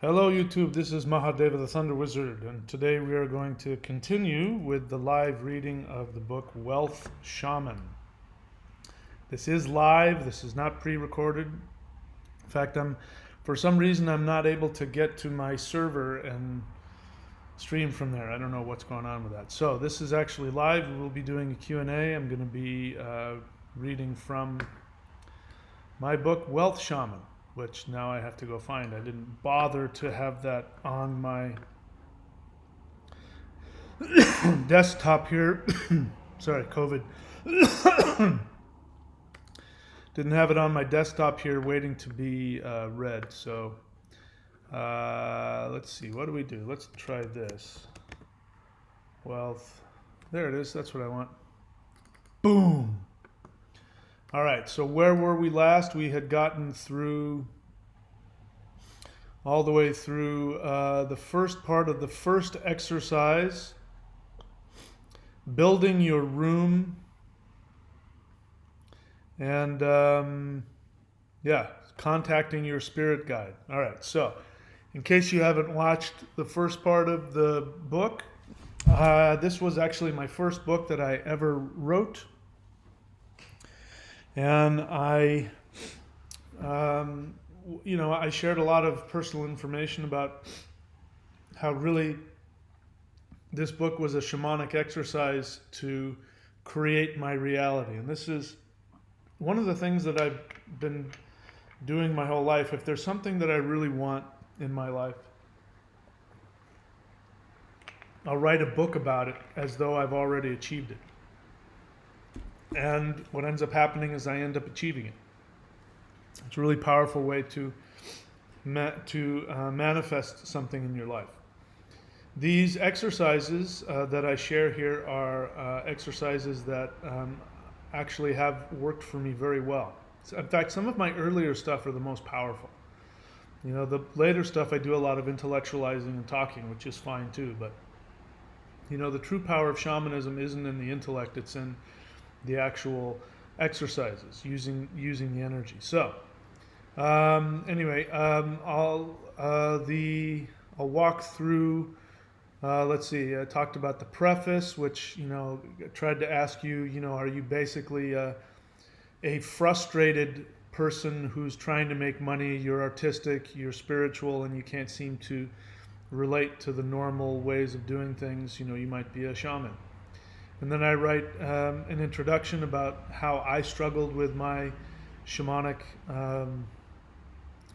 Hello YouTube, this is Mahadeva the Thunder Wizard, and today we are going to continue with the live reading of the book Wealth Shaman. This is live, this is not pre-recorded. In fact, for some reason I'm not able to get to my server and stream from there. I don't know what's going on with that. So this is actually live. We'll be doing a Q&A. I'm going to be reading from my book Wealth Shaman, which now I have to go find. I didn't bother to have that on my desktop here. Sorry, COVID. Didn't have it on my desktop here waiting to be read. So let's see, what do we do? Let's try this. Wealth. There it is. That's what I want. Boom. All right, so where were we last? We had gotten through all the way through the first part of the first exercise, building your room, and contacting your spirit guide. All right, so in case you haven't watched the first part of the book, this was actually my first book that I ever wrote. And I shared a lot of personal information about how really this book was a shamanic exercise to create my reality. And this is one of the things that I've been doing my whole life. If there's something that I really want in my life, I'll write a book about it as though I've already achieved it. And what ends up happening is I end up achieving it. It's a really powerful way to manifest something in your life. These exercises that I share here are exercises that actually have worked for me very well. In fact, some of my earlier stuff are the most powerful. You know, the later stuff I do a lot of intellectualizing and talking, which is fine too. But, you know, the true power of shamanism isn't in the intellect, it's in the actual exercises, using the energy. So anyway, I'll walk through. Let's see. I talked about the preface, which tried to ask you. Are you basically a frustrated person who's trying to make money? You're artistic, you're spiritual, and you can't seem to relate to the normal ways of doing things. You might be a shaman. And then I write an introduction about how I struggled with my shamanic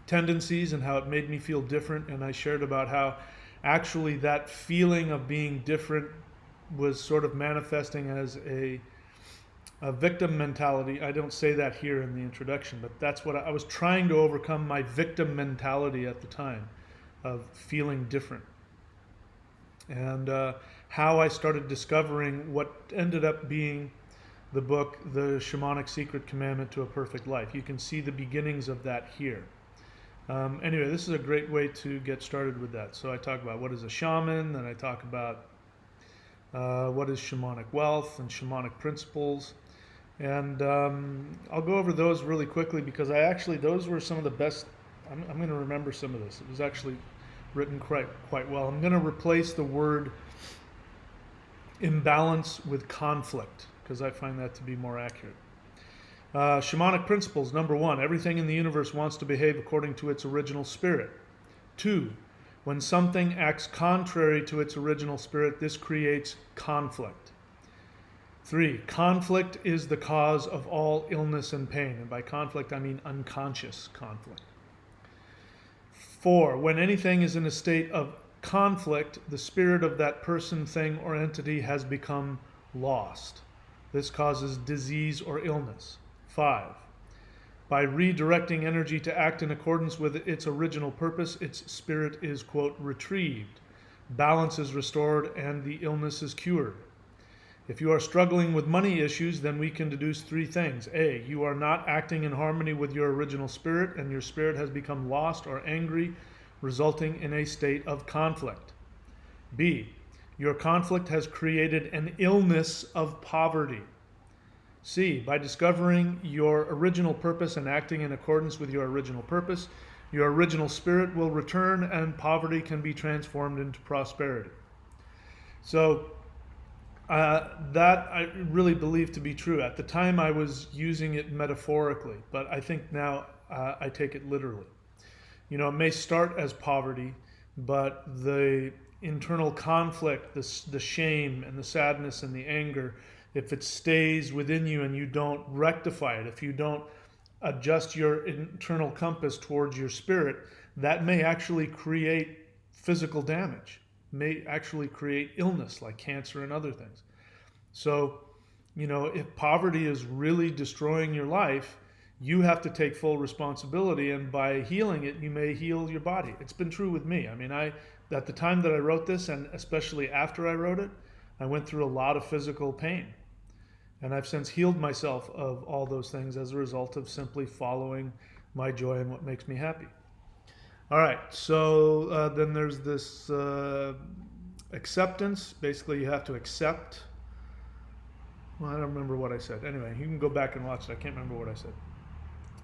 tendencies and how it made me feel different. And I shared about how actually that feeling of being different was sort of manifesting as a victim mentality. I don't say that here in the introduction, but that's what I was trying to overcome, my victim mentality at the time of feeling different. And how I started discovering what ended up being the book, The Shamanic Secret Commandment to a Perfect Life. You can see the beginnings of that here. Anyway, this is a great way to get started with that. So I talk about what is a shaman, and I talk about what is shamanic wealth and shamanic principles. And I'll go over those really quickly because those were some of the best. I'm going to remember some of this. It was actually written quite well. I'm going to replace the word imbalance with conflict because I find that to be more accurate. Shamanic principles. Number 1, everything in the universe wants to behave according to its original spirit. 2, when something acts contrary to its original spirit, this creates conflict. 3, conflict is the cause of all illness and pain. And by conflict, I mean unconscious conflict. 4, when anything is in a state of conflict, the spirit of that person, thing, or entity has become lost. This causes disease or illness. 5, by redirecting energy to act in accordance with its original purpose, its spirit is, quote, retrieved. Balance is restored and the illness is cured. If you are struggling with money issues, then we can deduce 3 things. A, you are not acting in harmony with your original spirit, and your spirit has become lost or angry, resulting in a state of conflict. B, your conflict has created an illness of poverty. C, by discovering your original purpose and acting in accordance with your original purpose, Your original spirit will return, and poverty can be transformed into prosperity. So that I really believe to be true. At the time, I was using it metaphorically, but I think now I take it literally. You know, it may start as poverty, but the internal conflict, the shame and the sadness and the anger, if it stays within you and you don't rectify it, if you don't adjust your internal compass towards your spirit, that may actually create physical damage, may actually create illness like cancer and other things. So, you know, if poverty is really destroying your life, you have to take full responsibility, and by healing it, you may heal your body. It's been true with me. I mean, at the time that I wrote this, and especially after I wrote it, I went through a lot of physical pain. And I've since healed myself of all those things as a result of simply following my joy and what makes me happy. All right, so then there's this acceptance. Basically, you have to accept. Well, I don't remember what I said. Anyway, you can go back and watch it. I can't remember what I said.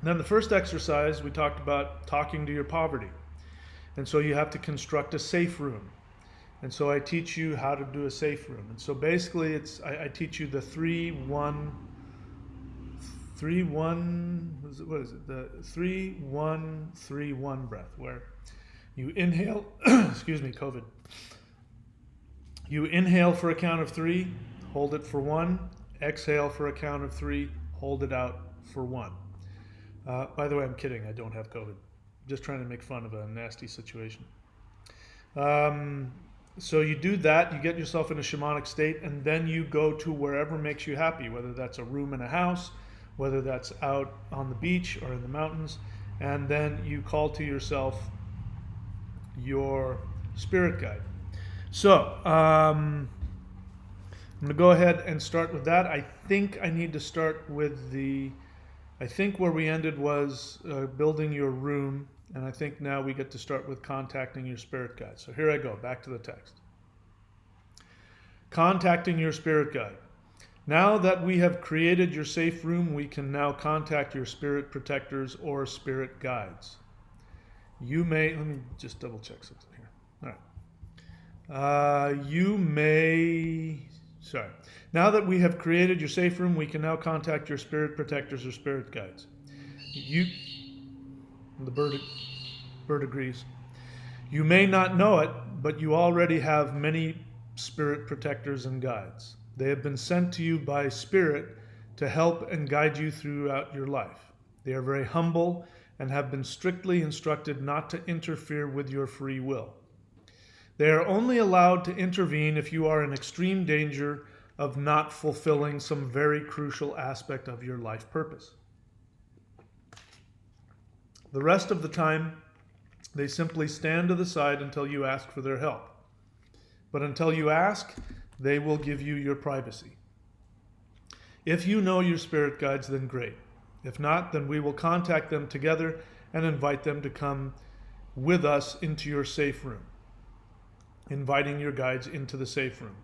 Then the first exercise, we talked about talking to your poverty. And so you have to construct a safe room. And so I teach you how to do a safe room. And so basically I teach you the 3-1, what is it? The 3-1-3-1 breath, where you inhale, excuse me, COVID. You inhale for a count of 3, hold it for 1, exhale for a count of 3, hold it out for 1. By the way, I'm kidding. I don't have COVID. Just trying to make fun of a nasty situation. So you do that, you get yourself in a shamanic state, and then you go to wherever makes you happy, whether that's a room in a house, whether that's out on the beach or in the mountains, and then you call to yourself your spirit guide. So I'm going to go ahead and start with that. I think I need to start with I think where we ended was building your room, and I think now we get to start with contacting your spirit guide. So here I go, back to the text. Contacting your spirit guide. Now that we have created your safe room, we can now contact your spirit protectors or spirit guides. You may, let me just double check something here. All right. Now that we have created your safe room, we can now contact your spirit protectors or spirit guides. The bird agrees. You may not know it, but you already have many spirit protectors and guides. They have been sent to you by spirit to help and guide you throughout your life. They are very humble and have been strictly instructed not to interfere with your free will. They are only allowed to intervene if you are in extreme danger of not fulfilling some very crucial aspect of your life purpose. The rest of the time, they simply stand to the side until you ask for their help. But until you ask, they will give you your privacy. If you know your spirit guides, then great. If not, then we will contact them together and invite them to come with us into your safe room. Inviting your guides into the safe room.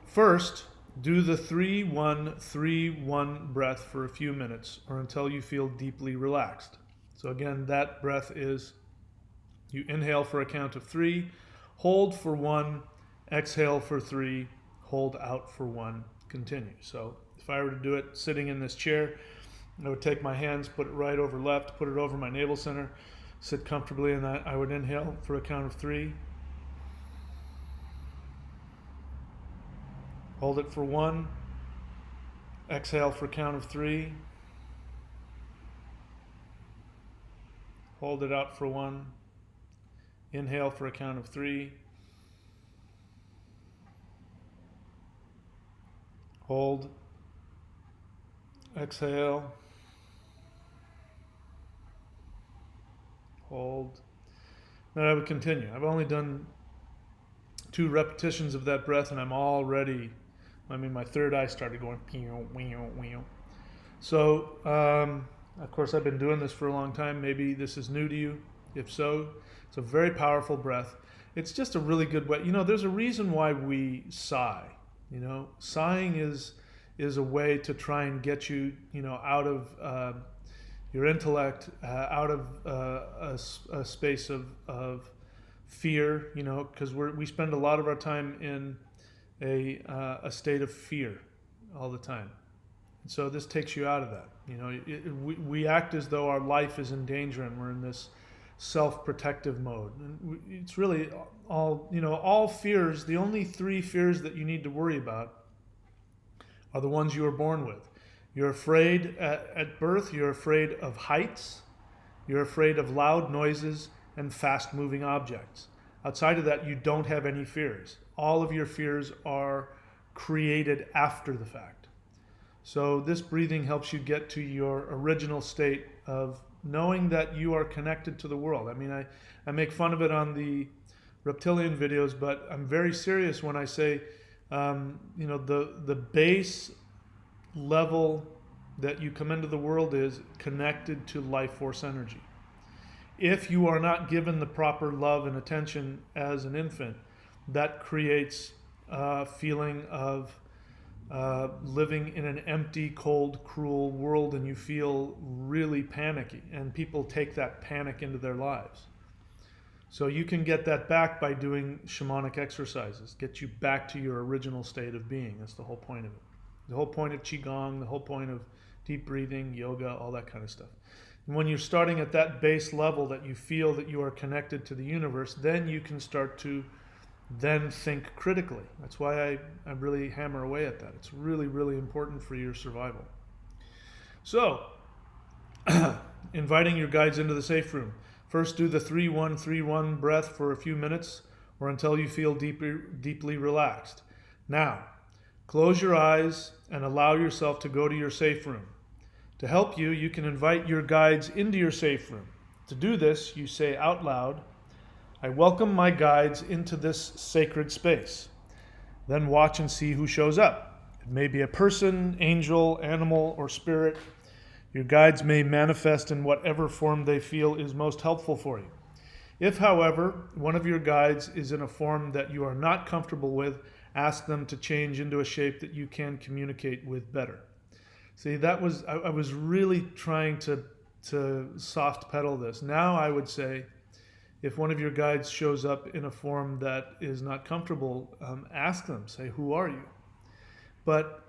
First, do the 3-1-3-1 breath for a few minutes or until you feel deeply relaxed. So again, that breath is you inhale for a count of 3, hold for 1, exhale for 3, hold out for 1, continue. So if I were to do it sitting in this chair, I would take my hands, put it right over left, put it over my navel center, sit comfortably, and I would inhale for a count of 3. Hold it for 1, exhale for a count of 3, hold it out for 1, inhale for a count of 3, hold, exhale, hold. Then I would continue. I've only done 2 repetitions of that breath, and I'm already, my third eye started going. So, of course, I've been doing this for a long time. Maybe this is new to you. If so, it's a very powerful breath. It's just a really good way. You know, there's a reason why we sigh. You know, sighing is a way to try and get you, out of your intellect out of a space of fear, because we spend a lot of our time in a state of fear all the time. And so this takes you out of that. We act as though our life is in danger and we're in this self-protective mode. And it's really all fears, the only three fears that you need to worry about are the ones you were born with. You're afraid at birth, you're afraid of heights, you're afraid of loud noises and fast-moving objects. Outside of that, you don't have any fears. All of your fears are created after the fact. So this breathing helps you get to your original state of knowing that you are connected to the world. I mean, I make fun of it on the reptilian videos, but I'm very serious when I say, the base level that you come into the world is connected to life force energy. If you are not given the proper love and attention as an infant, that creates a feeling of living in an empty, cold, cruel world, and you feel really panicky, and people take that panic into their lives. So you can get that back by doing shamanic exercises, get you back to your original state of being. That's the whole point of it. The whole point of Qigong, the whole point of deep breathing, yoga, all that kind of stuff. And when you're starting at that base level that you feel that you are connected to the universe, then you can start to then think critically. That's why I really hammer away at that. It's really, really important for your survival. So, inviting your guides into the safe room. First, do the 3-1-3-1 breath for a few minutes or until you feel deeply relaxed. Now, close your eyes and allow yourself to go to your safe room. To help you, you can invite your guides into your safe room. To do this, you say out loud, "I welcome my guides into this sacred space." Then watch and see who shows up. It may be a person, angel, animal, or spirit. Your guides may manifest in whatever form they feel is most helpful for you. If, however, one of your guides is in a form that you are not comfortable with, ask them to change into a shape that you can communicate with better. See, I was really trying to soft pedal this. Now I would say, if one of your guides shows up in a form that is not comfortable, ask them, say, "Who are you?" But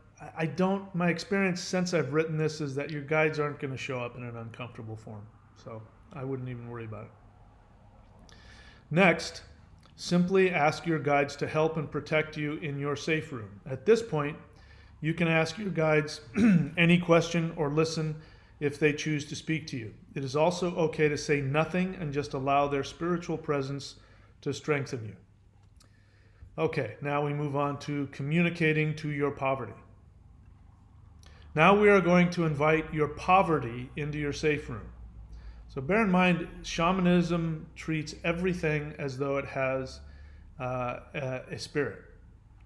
my experience since I've written this is that your guides aren't going to show up in an uncomfortable form. So I wouldn't even worry about it. Next, simply ask your guides to help and protect you in your safe room. At this point, you can ask your guides any question or listen if they choose to speak to you. It is also okay to say nothing and just allow their spiritual presence to strengthen you. Okay, now we move on to communicating to your poverty. Now we are going to invite your poverty into your safe room. So bear in mind, shamanism treats everything as though it has a spirit,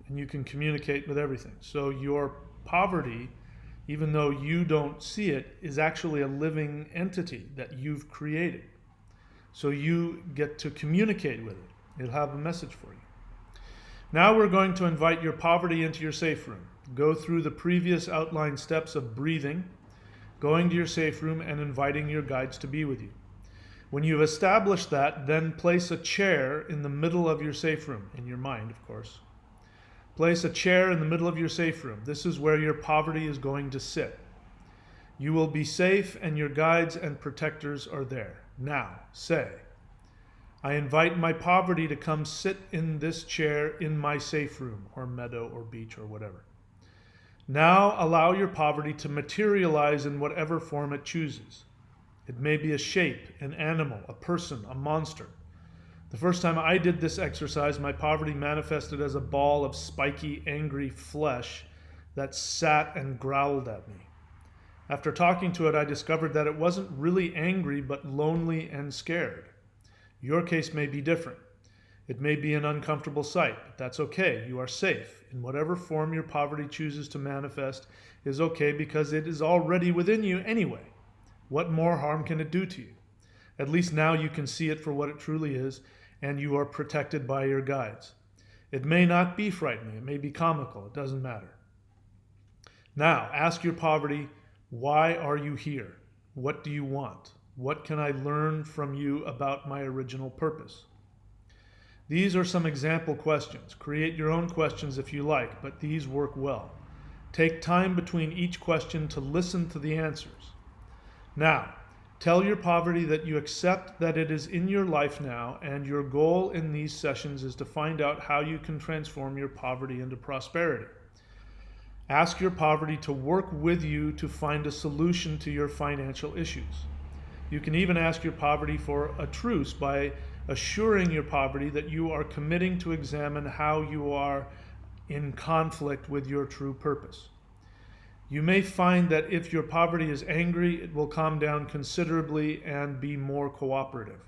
and you can communicate with everything. So your poverty, even though you don't see it, is actually a living entity that you've created. So you get to communicate with it. It'll have a message for you. Now we're going to invite your poverty into your safe room. Go through the previous outlined steps of breathing, going to your safe room, and inviting your guides to be with you. When you've established that, then place a chair in the middle of your safe room, in your mind, of course. Place a chair in the middle of your safe room. This is where your poverty is going to sit. You will be safe, and your guides and protectors are there. Now, say, "I invite my poverty to come sit in this chair in my safe room," or meadow, or beach, or whatever. Now allow your poverty to materialize in whatever form it chooses. It may be a shape, an animal, a person, a monster. The first time I did this exercise, my poverty manifested as a ball of spiky, angry flesh that sat and growled at me. After talking to it, I discovered that it wasn't really angry, but lonely and scared. Your case may be different. It may be an uncomfortable sight, but that's okay. You are safe. In whatever form your poverty chooses to manifest is okay because it is already within you anyway. What more harm can it do to you? At least now you can see it for what it truly is, and you are protected by your guides. It may not be frightening. It may be comical. It doesn't matter. Now, ask your poverty, why are you here? What do you want? What can I learn from you about my original purpose? These are some example questions. Create your own questions if you like, but these work well. Take time between each question to listen to the answers. Now, tell your poverty that you accept that it is in your life now, and your goal in these sessions is to find out how you can transform your poverty into prosperity. Ask your poverty to work with you to find a solution to your financial issues. You can even ask your poverty for a truce by assuring your poverty that you are committing to examine how you are in conflict with your true purpose. You may find that if your poverty is angry, it will calm down considerably and be more cooperative.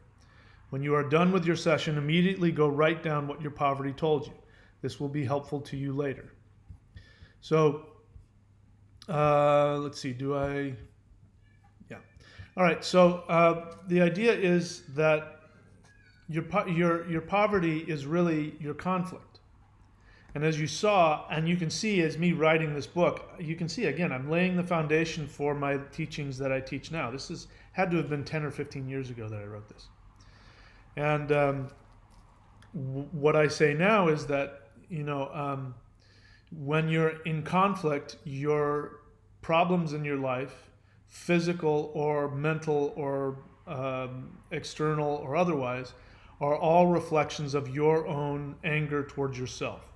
When you are done with your session, immediately go write down what your poverty told you. This will be helpful to you later. So, let's see, yeah. All right, so the idea is that your poverty is really your conflict. And as you saw, and you can see as me writing this book, you can see, again, I'm laying the foundation for my teachings that I teach now. This had to have been 10 or 15 years ago that I wrote this. And what I say now is that, when you're in conflict, your problems in your life, physical or mental or external or otherwise, are all reflections of your own anger towards yourself.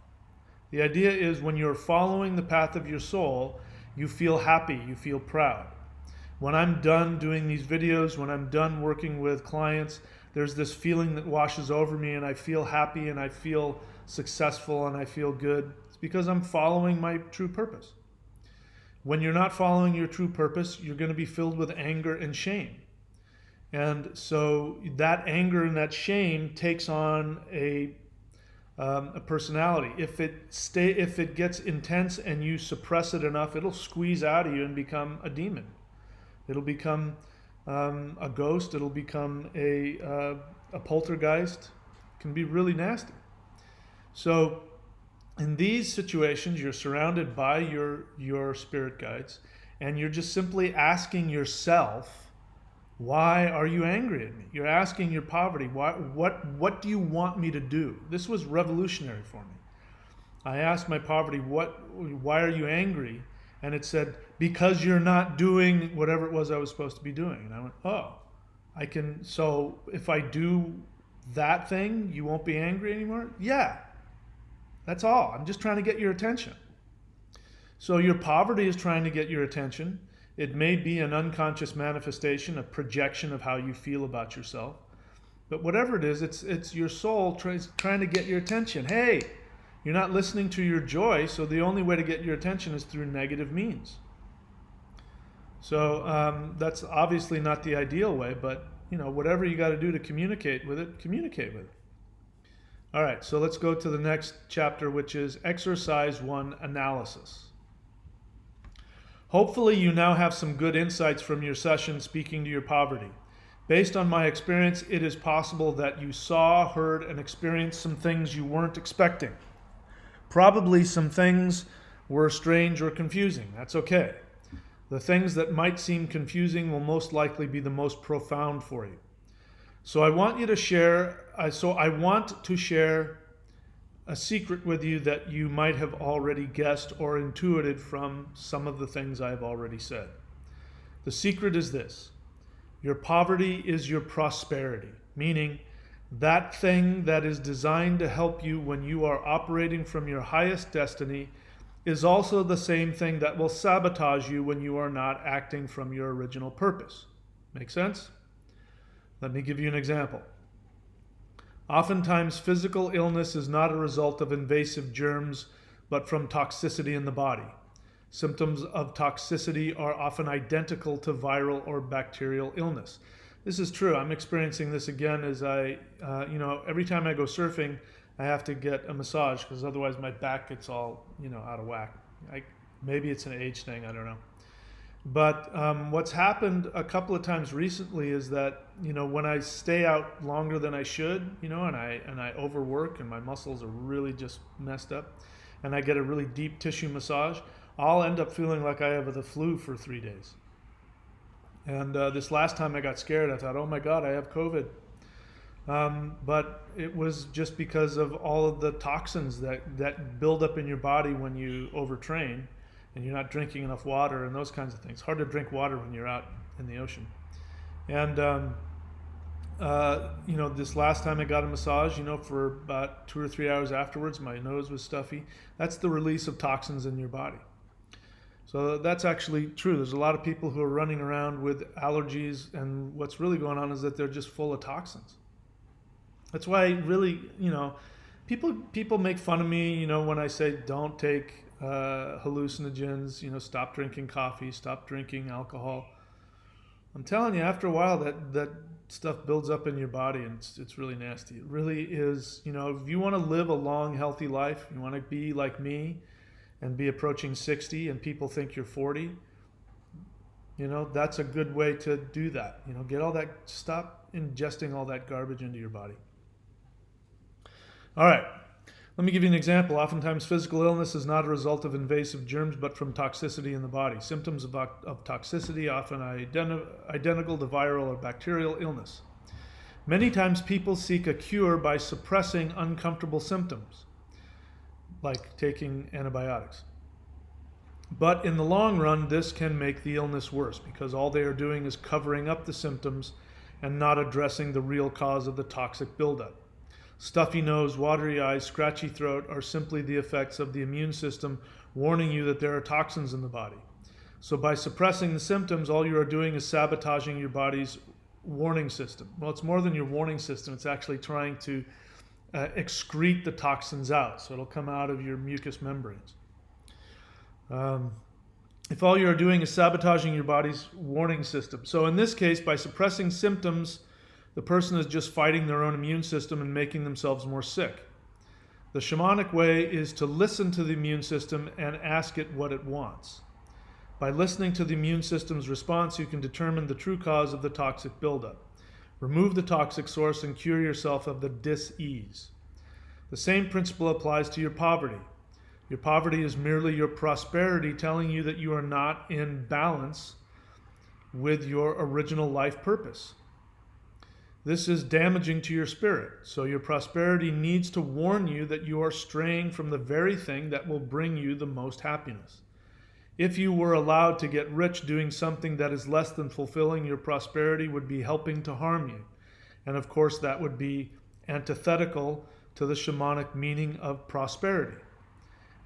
The idea is when you're following the path of your soul, you feel happy, you feel proud. When I'm done doing these videos, when I'm done working with clients, there's this feeling that washes over me, and I feel happy and I feel successful and I feel good. It's because I'm following my true purpose. When you're not following your true purpose, you're going to be filled with anger and shame. And so that anger and that shame takes on a personality. If it gets intense and you suppress it enough, it'll squeeze out of you and become a demon. It'll become a ghost. It'll become a poltergeist. It can be really nasty. So in these situations, you're surrounded by your spirit guides, and you're just simply asking yourself, why are you angry at me? You're asking your poverty, what do you want me to do? This was revolutionary for me. I asked my poverty, why are you angry? And it said, because you're not doing whatever it was I was supposed to be doing. And I went, so if I do that thing, you won't be angry anymore? Yeah, that's all. I'm just trying to get your attention. So your poverty is trying to get your attention. It may be an unconscious manifestation, a projection of how you feel about yourself. But whatever it is, it's your soul trying to get your attention. Hey, you're not listening to your joy, so the only way to get your attention is through negative means. So that's obviously not the ideal way, but whatever you got to do to communicate with it, communicate with it. All right, so let's go to the next chapter, which is Exercise 1, Analysis. Hopefully you now have some good insights from your session speaking to your poverty. Based on my experience, it is possible that you saw, heard, and experienced some things you weren't expecting. Probably some things were strange or confusing. That's okay. The things that might seem confusing will most likely be the most profound for you. So I want to share a secret with you that you might have already guessed or intuited from some of the things I've already said. The secret is this: your poverty is your prosperity, meaning that thing that is designed to help you when you are operating from your highest destiny is also the same thing that will sabotage you when you are not acting from your original purpose. Make sense? Let me give you an example. Oftentimes, physical illness is not a result of invasive germs, but from toxicity in the body. Symptoms of toxicity are often identical to viral or bacterial illness. This is true. I'm experiencing this again as every time I go surfing, I have to get a massage because otherwise my back gets all, out of whack. Maybe it's an age thing, I don't know. But what's happened a couple of times recently is that, when I stay out longer than I should, and I overwork and my muscles are really just messed up, and I get a really deep tissue massage, I'll end up feeling like I have the flu for 3 days. And this last time I got scared, I thought, oh my God, I have COVID. But it was just because of all of the toxins that build up in your body when you overtrain and you're not drinking enough water and those kinds of things. Hard to drink water when you're out in the ocean. And, this last time I got a massage, for about 2 or 3 hours afterwards, my nose was stuffy. That's the release of toxins in your body. So that's actually true. There's a lot of people who are running around with allergies, and what's really going on is that they're just full of toxins. That's why really, people make fun of me, when I say don't take hallucinogens, stop drinking coffee, stop drinking alcohol. I'm telling you, after a while, that stuff builds up in your body, and it's really nasty. It really is, if you want to live a long, healthy life, you want to be like me and be approaching 60 and people think you're 40, that's a good way to do that. Stop ingesting all that garbage into your body. All right, let me give you an example. Oftentimes physical illness is not a result of invasive germs, but from toxicity in the body. Symptoms of toxicity often identical to viral or bacterial illness. Many times people seek a cure by suppressing uncomfortable symptoms, like taking antibiotics. But in the long run, this can make the illness worse because all they are doing is covering up the symptoms and not addressing the real cause of the toxic buildup. Stuffy nose, watery eyes, scratchy throat are simply the effects of the immune system warning you that there are toxins in the body. So by suppressing the symptoms, all you are doing is sabotaging your body's warning system. Well, it's more than your warning system. It's actually trying to excrete the toxins out, so it'll come out of your mucous membranes. If all you're doing is sabotaging your body's warning system. So in this case, by suppressing symptoms, the person is just fighting their own immune system and making themselves more sick. The shamanic way is to listen to the immune system and ask it what it wants. By listening to the immune system's response, you can determine the true cause of the toxic buildup. Remove the toxic source and cure yourself of the dis-ease. The same principle applies to your poverty. Your poverty is merely your prosperity telling you that you are not in balance with your original life purpose. This is damaging to your spirit, so your prosperity needs to warn you that you are straying from the very thing that will bring you the most happiness. If you were allowed to get rich doing something that is less than fulfilling, your prosperity would be helping to harm you. And of course, that would be antithetical to the shamanic meaning of prosperity.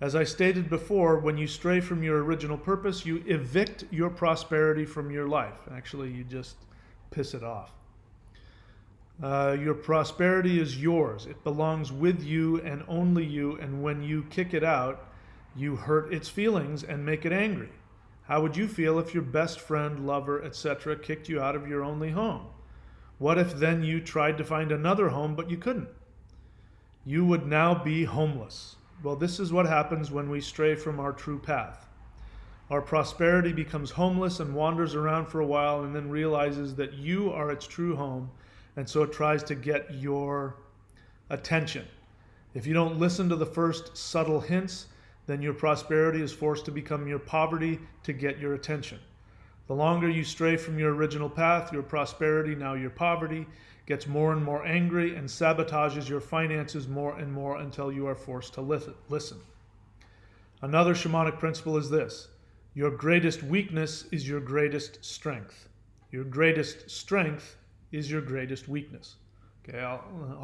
As I stated before, when you stray from your original purpose, you evict your prosperity from your life. Actually, you just piss it off. Your prosperity is yours. It belongs with you and only you, and when you kick it out, you hurt its feelings and make it angry. How would you feel if your best friend, lover, etc. kicked you out of your only home? What if then you tried to find another home but you couldn't? You would now be homeless. Well, this is what happens when we stray from our true path. Our prosperity becomes homeless and wanders around for a while and then realizes that you are its true home, and so it tries to get your attention. If you don't listen to the first subtle hints, then your prosperity is forced to become your poverty to get your attention. The longer you stray from your original path, your prosperity, now your poverty, gets more and more angry and sabotages your finances more and more until you are forced to listen. Another shamanic principle is this: your greatest weakness is your greatest strength. Your greatest strength is your greatest weakness. Okay,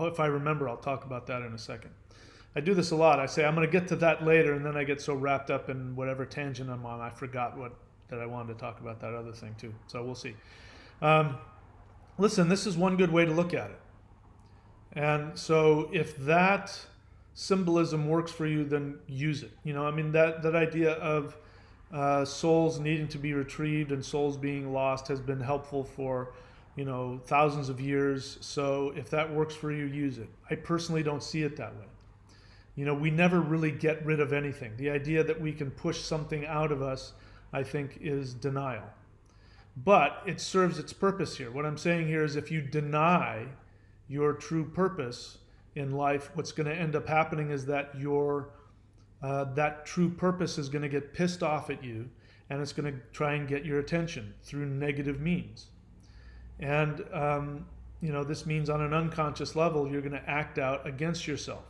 if I remember, I'll talk about that in a second. I do this a lot. I say I'm going to get to that later, and then I get so wrapped up in whatever tangent I'm on, I forgot that I wanted to talk about that other thing too. So we'll see. Listen, this is one good way to look at it. And so if that symbolism works for you, then use it. That idea of souls needing to be retrieved and souls being lost has been helpful for thousands of years. So if that works for you, use it. I personally don't see it that way. We never really get rid of anything. The idea that we can push something out of us, I think, is denial. But it serves its purpose here. What I'm saying here is if you deny your true purpose in life, what's going to end up happening is that that true purpose is going to get pissed off at you, and it's going to try and get your attention through negative means. And this means on an unconscious level, you're going to act out against yourself.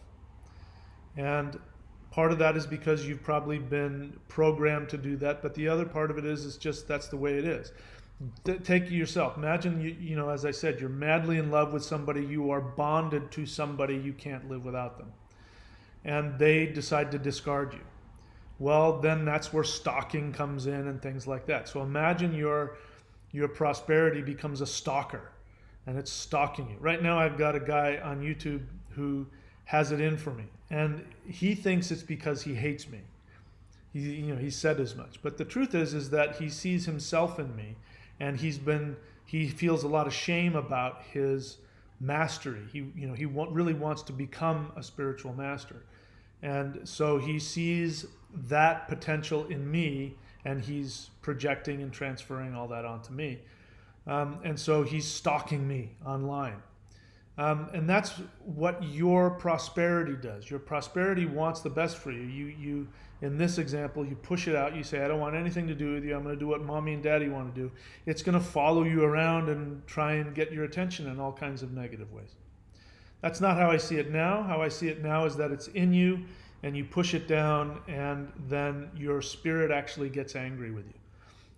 And part of that is because you've probably been programmed to do that, but the other part of it is just that's the way it is. Take yourself. Imagine, as I said, you're madly in love with somebody, you are bonded to somebody, you can't live without them. And they decide to discard you. Well, then that's where stalking comes in and things like that. So imagine your prosperity becomes a stalker, and it's stalking you. Right now I've got a guy on YouTube who has it in for me, and he thinks it's because he hates me. He said as much. But the truth is that he sees himself in me, and he feels a lot of shame about his mastery. He really wants to become a spiritual master. And so he sees that potential in me, and he's projecting and transferring all that onto me. And so he's stalking me online. And that's what your prosperity does. Your prosperity wants the best for you. You in this example, you push it out. You say, I don't want anything to do with you. I'm going to do what mommy and daddy want to do. It's going to follow you around and try and get your attention in all kinds of negative ways. That's not how I see it now. How I see it now is that it's in you, and you push it down, and then your spirit actually gets angry with you.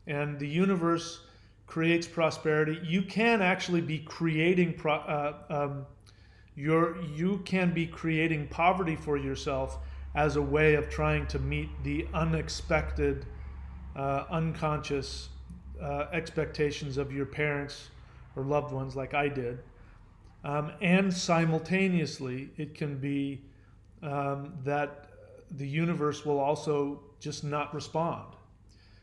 And the universe creates prosperity. You can actually be creating you can be creating poverty for yourself as a way of trying to meet the unexpected, unconscious expectations of your parents or loved ones, like I did. And simultaneously, it can be that the universe will also just not respond.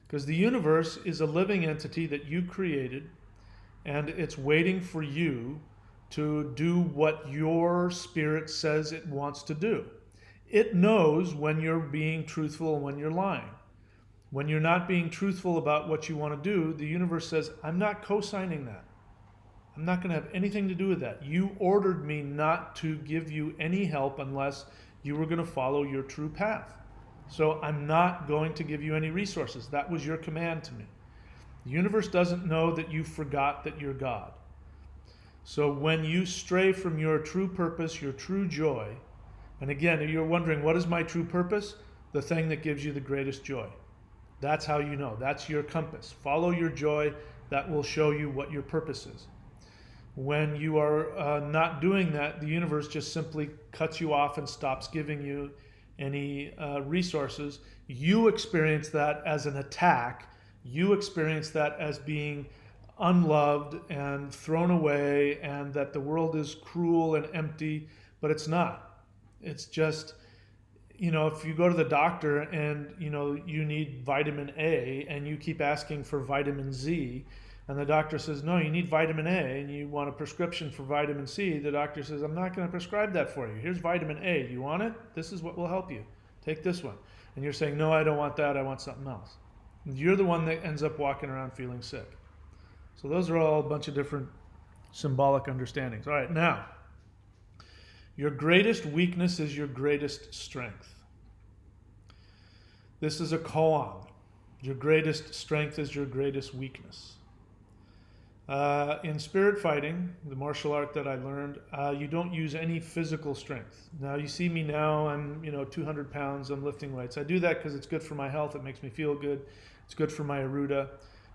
Because the universe is a living entity that you created, and it's waiting for you to do what your spirit says it wants to do. It knows when you're being truthful and when you're lying. When you're not being truthful about what you want to do, the universe says, I'm not co-signing that. I'm not going to have anything to do with that. You ordered me not to give you any help unless you were going to follow your true path. So I'm not going to give you any resources. That was your command to me. The universe doesn't know that you forgot that you're God. So when you stray from your true purpose, your true joy, and again, if you're wondering, what is my true purpose? The thing that gives you the greatest joy. That's how you know. That's your compass. Follow your joy. That will show you what your purpose is. When you are not doing that, the universe just simply cuts you off and stops giving you any resources. You experience that as an attack. You experience that as being unloved and thrown away, and that the world is cruel and empty, but it's not. It's just, if you go to the doctor and, you need vitamin A and you keep asking for vitamin Z, and the doctor says, no, you need vitamin A, and you want a prescription for vitamin C, the doctor says, I'm not going to prescribe that for you. Here's vitamin A. Do you want it? This is what will help you. Take this one. And you're saying, no, I don't want that. I want something else. You're the one that ends up walking around feeling sick. So those are all a bunch of different symbolic understandings. All right, now, your greatest weakness is your greatest strength. This is a koan. Your greatest strength is your greatest weakness. In spirit fighting, the martial art that I learned, you don't use any physical strength. Now you see me now, I'm 200 pounds, I'm lifting weights. I do that because it's good for my health, it makes me feel good. It's good for my aruda.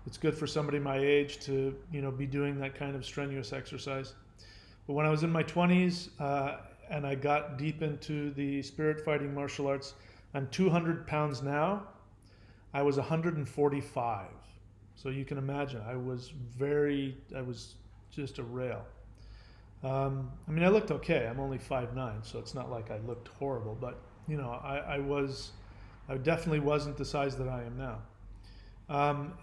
It's good for somebody my age to be doing that kind of strenuous exercise. But when I was in my 20s and I got deep into the spirit fighting martial arts, I'm 200 pounds now. I was 145. So you can imagine, I was just a rail. I looked okay. I'm only 5'9", so it's not like I looked horrible, but I definitely wasn't the size that I am now.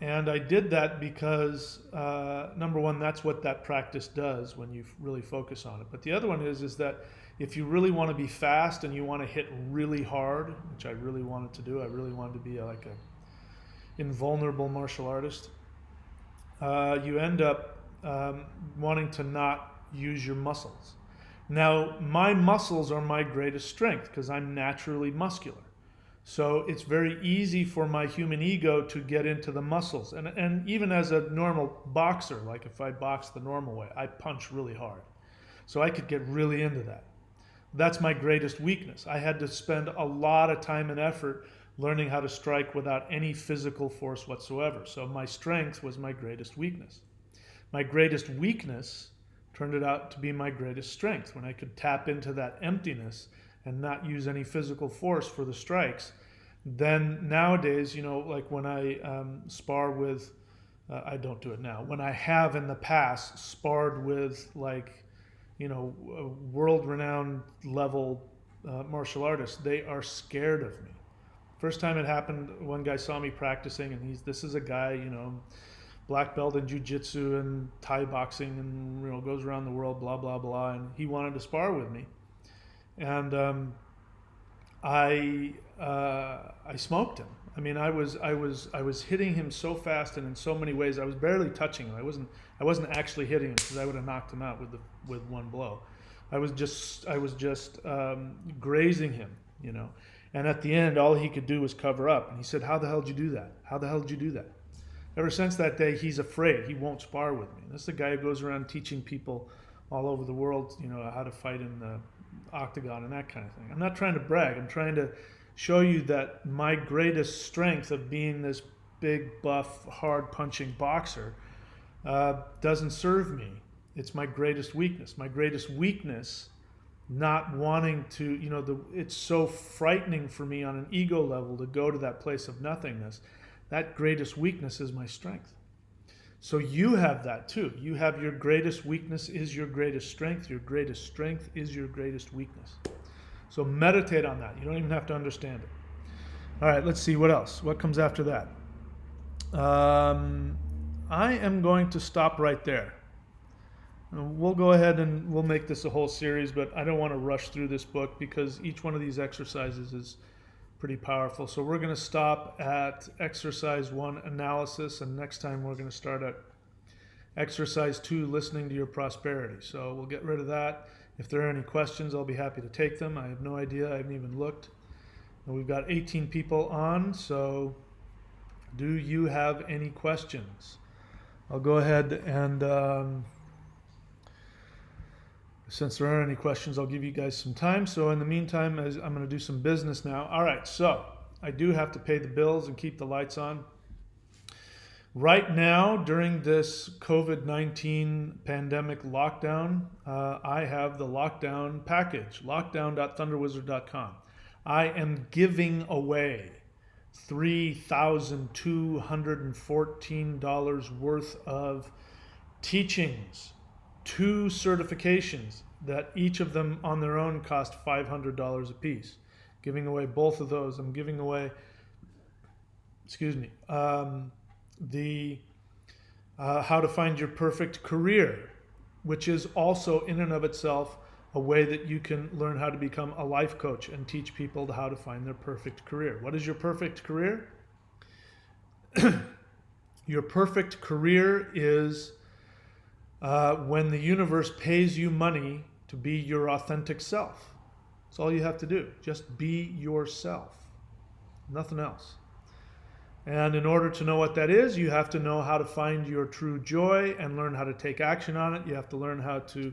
And I did that because, number one, that's what that practice does when you really focus on it. But the other one is that if you really want to be fast and you want to hit really hard, which I really wanted to do, I really wanted to be like a invulnerable martial artist, you end up wanting to not use your muscles. Now, my muscles are my greatest strength because I'm naturally muscular. So it's very easy for my human ego to get into the muscles. And even as a normal boxer, like if I box the normal way, I punch really hard. So I could get really into that. That's my greatest weakness. I had to spend a lot of time and effort learning how to strike without any physical force whatsoever. So my strength was my greatest weakness. My greatest weakness turned it out to be my greatest strength when I could tap into that emptiness and not use any physical force for the strikes. Then nowadays, like when I spar with, I don't do it now, when I have in the past sparred with world-renowned level martial artists, they are scared of me. First time it happened, one guy saw me practicing, and this is a guy, black belt in jiu-jitsu and Thai boxing, and goes around the world, blah blah blah, and he wanted to spar with me, and I smoked him. I mean, I was hitting him so fast and in so many ways. I was barely touching him. I wasn't actually hitting him, because I would have knocked him out with one blow. I was just grazing him, And at the end, all he could do was cover up. And he said, "How the hell did you do that? How the hell did you do that?" Ever since that day, he's afraid. He won't spar with me. This is the guy who goes around teaching people all over the world, how to fight in the octagon and that kind of thing. I'm not trying to brag. I'm trying to show you that my greatest strength of being this big, buff, hard punching boxer doesn't serve me. It's my greatest weakness. My greatest weakness, not wanting to, it's so frightening for me on an ego level to go to that place of nothingness. That greatest weakness is my strength. So you have that too. You have your greatest weakness is your greatest strength. Your greatest strength is your greatest weakness. So meditate on that. You don't even have to understand it. All right, let's see what else. What comes after that? I am going to stop right there. We'll go ahead and we'll make this a whole series, but I don't want to rush through this book because each one of these exercises is pretty powerful. So we're going to stop at exercise 1, analysis, and next time we're going to start at exercise 2, listening to your prosperity. So we'll get rid of that. If there are any questions, I'll be happy to take them. I have no idea. I haven't even looked. And we've got 18 people on, so do you have any questions? I'll go ahead and since there aren't any questions, I'll give you guys some time. So in the meantime, I'm going to do some business now. All right, so I do have to pay the bills and keep the lights on. Right now, during this COVID-19 pandemic lockdown, I have the lockdown package, lockdown.thunderwizard.com. I am giving away $3,214 worth of teachings, 2 certifications that each of them on their own cost $500 a piece. Giving away both of those. I'm giving away, the how to find your perfect career, which is also in and of itself a way that you can learn how to become a life coach and teach people how to find their perfect career. What is your perfect career? Your perfect career is when the universe pays you money to be your authentic self. That's all you have to do. Just be yourself. Nothing else. And in order to know what that is, you have to know how to find your true joy and learn how to take action on it. You have to learn how to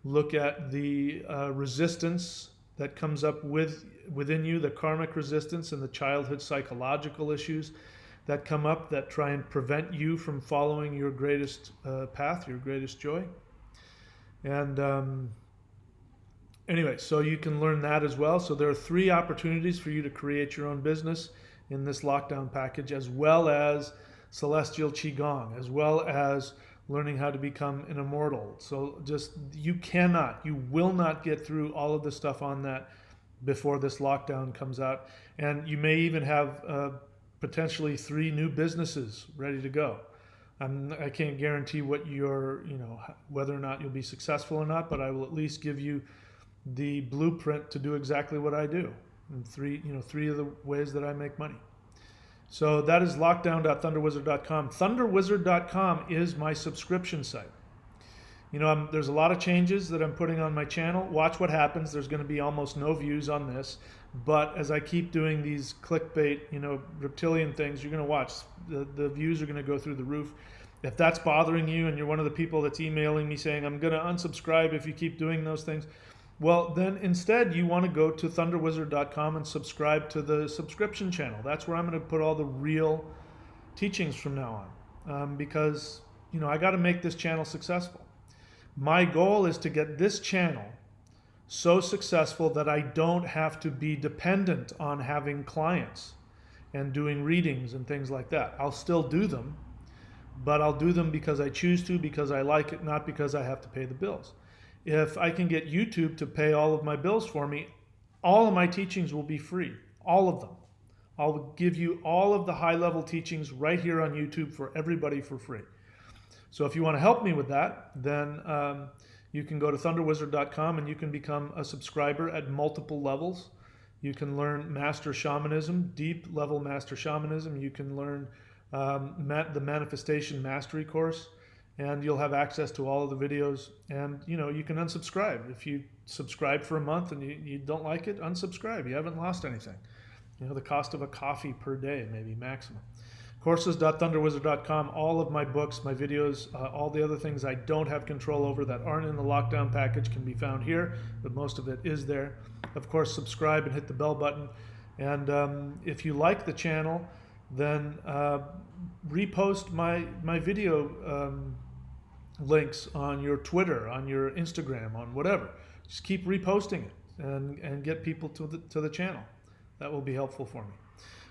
look at the resistance that comes up within you, the karmic resistance and the childhood psychological issues that come up that try and prevent you from following your greatest path, your greatest joy. And anyway, so you can learn that as well. So there are 3 opportunities for you to create your own business in this lockdown package, as well as celestial qigong, as well as learning how to become an immortal. So just, you will not get through all of the stuff on that before this lockdown comes out. And you may even have potentially 3 new businesses ready to go. I can't guarantee what whether or not you'll be successful or not, but I will at least give you the blueprint to do exactly what I do. And 3 of the ways that I make money. So that is lockdown.thunderwizard.com. Thunderwizard.com is my subscription site. You know, there's a lot of changes that I'm putting on my channel. Watch what happens. There's going to be almost no views on this. But as I keep doing these clickbait, you know, reptilian things, you're going to watch. The views are going to go through the roof. If that's bothering you and you're one of the people that's emailing me saying, I'm going to unsubscribe if you keep doing those things, well, then instead you want to go to thunderwizard.com and subscribe to the subscription channel. That's where I'm going to put all the real teachings from now on, because, you know, I got to make this channel successful. My goal is to get this channel so successful that I don't have to be dependent on having clients and doing readings and things like that. I'll still do them, but I'll do them because I choose to, because I like it, not because I have to pay the bills. If I can get YouTube to pay all of my bills for me, all of my teachings will be free, all of them. I'll give you all of the high-level teachings right here on YouTube for everybody for free. So if you want to help me with that, then you can go to thunderwizard.com and you can become a subscriber at multiple levels. You can learn Master Shamanism, deep level Master Shamanism. You can learn the Manifestation Mastery course, and you'll have access to all of the videos. And you know, you can unsubscribe. If you subscribe for a month and you don't like it, unsubscribe. You haven't lost anything. You know, the cost of a coffee per day, maybe maximum. Courses.thunderwizard.com, all of my books, my videos, all the other things I don't have control over that aren't in the lockdown package can be found here, but most of it is there. Of course, subscribe and hit the bell button. And if you like the channel, then repost my video links on your Twitter, on your Instagram, on whatever. Just keep reposting it and get people to the channel. That will be helpful for me.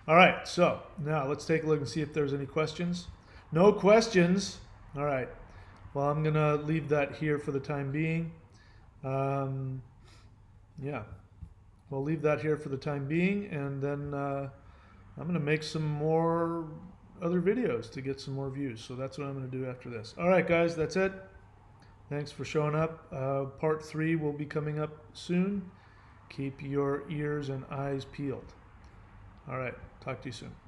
All right, so now let's take a look and see if there's any questions. No questions. All right. Well, I'm going to leave that here for the time being. Yeah, we'll leave that here for the time being, and then I'm going to make some more other videos to get some more views. So that's what I'm going to do after this. All right, guys, that's it. Thanks for showing up. Part 3 will be coming up soon. Keep your ears and eyes peeled. All right. Talk to you soon.